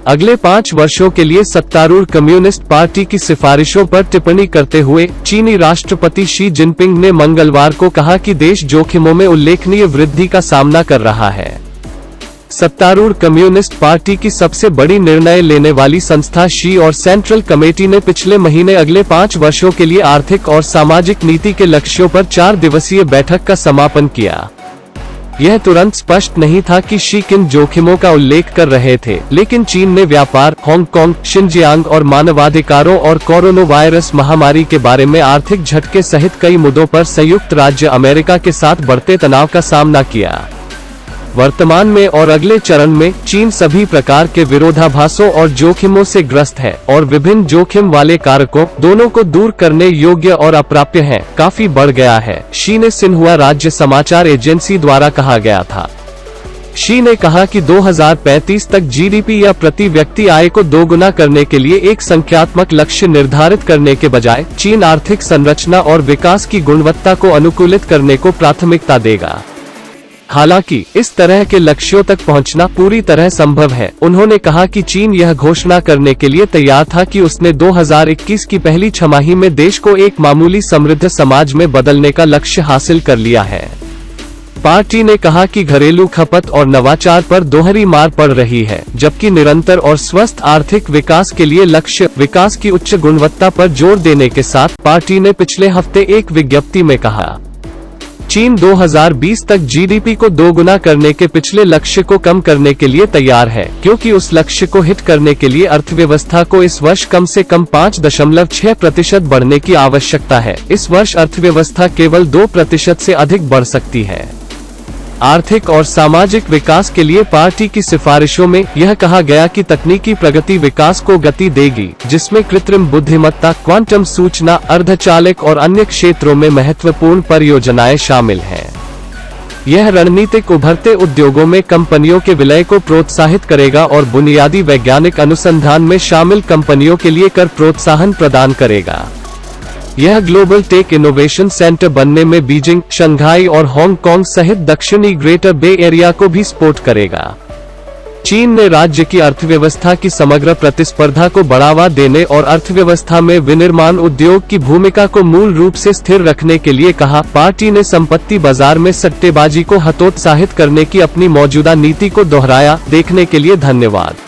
अगले 5 वर्षों के लिए सत्तारूढ़ कम्युनिस्ट पार्टी की सिफारिशों पर टिप्पणी करते हुए चीनी राष्ट्रपति शी जिनपिंग ने मंगलवार को कहा कि देश जोखिमों में उल्लेखनीय वृद्धि का सामना कर रहा है। सत्तारूढ़ कम्युनिस्ट पार्टी की सबसे बड़ी निर्णय लेने वाली संस्था शी और सेंट्रल कमेटी ने पिछले महीने अगले 5 वर्षों के लिए आर्थिक और सामाजिक नीति के लक्ष्यों पर 4 दिवसीय बैठक का समापन किया। यह तुरंत स्पष्ट नहीं था कि शी किन जोखिमों का उल्लेख कर रहे थे, लेकिन चीन ने व्यापार, हांगकांग, शिनजियांग और मानवाधिकारों और कोरोना वायरस महामारी के बारे में आर्थिक झटके सहित कई मुद्दों पर संयुक्त राज्य अमेरिका के साथ बढ़ते तनाव का सामना किया। वर्तमान में और अगले चरण में चीन सभी प्रकार के विरोधाभासों और जोखिमों से ग्रस्त है और विभिन्न जोखिम वाले कारकों दोनों को दूर करने योग्य और अप्राप्य है, काफी बढ़ गया है, शी ने सिन्हुआ राज्य समाचार एजेंसी द्वारा कहा गया था। शी ने कहा कि 2035 तक जीडीपी या प्रति व्यक्ति आय को दोगुना करने के लिए एक संख्यात्मक लक्ष्य निर्धारित करने के बजाय चीन आर्थिक संरचना और विकास की गुणवत्ता को अनुकूलित करने को प्राथमिकता देगा। हालांकि इस तरह के लक्ष्यों तक पहुंचना पूरी तरह संभव है। उन्होंने कहा कि चीन यह घोषणा करने के लिए तैयार था कि उसने 2021 की पहली छमाही में देश को एक मामूली समृद्ध समाज में बदलने का लक्ष्य हासिल कर लिया है। पार्टी ने कहा कि घरेलू खपत और नवाचार पर दोहरी मार पड़ रही है, जबकि निरंतर और स्वस्थ आर्थिक विकास के लिए लक्ष्य विकास की उच्च गुणवत्ता पर जोर देने के साथ पार्टी ने पिछले हफ्ते एक विज्ञप्ति में कहा, चीन 2020 तक जीडीपी को दोगुना करने के पिछले लक्ष्य को कम करने के लिए तैयार है, क्योंकि उस लक्ष्य को हिट करने के लिए अर्थव्यवस्था को इस वर्ष कम से कम 5.6% बढ़ने की आवश्यकता है। इस वर्ष अर्थव्यवस्था केवल 2% से अधिक बढ़ सकती है। आर्थिक और सामाजिक विकास के लिए पार्टी की सिफारिशों में यह कहा गया कि तकनीकी प्रगति विकास को गति देगी, जिसमें कृत्रिम बुद्धिमत्ता, क्वांटम सूचना, अर्धचालक और अन्य क्षेत्रों में महत्वपूर्ण परियोजनाएं शामिल हैं। यह रणनीतिक उभरते उद्योगों में कंपनियों के विलय को प्रोत्साहित करेगा और बुनियादी वैज्ञानिक अनुसंधान में शामिल कंपनियों के लिए कर प्रोत्साहन प्रदान करेगा। यह ग्लोबल टेक इनोवेशन सेंटर बनने में बीजिंग, शंघाई और हांगकांग सहित दक्षिणी ग्रेटर बे एरिया को भी सपोर्ट करेगा। चीन ने राज्य की अर्थव्यवस्था की समग्र प्रतिस्पर्धा को बढ़ावा देने और अर्थव्यवस्था में विनिर्माण उद्योग की भूमिका को मूल रूप से स्थिर रखने के लिए कहा। पार्टी ने संपत्ति बाजार में सट्टेबाजी को हतोत्साहित करने की अपनी मौजूदा नीति को दोहराया। देखने के लिए धन्यवाद।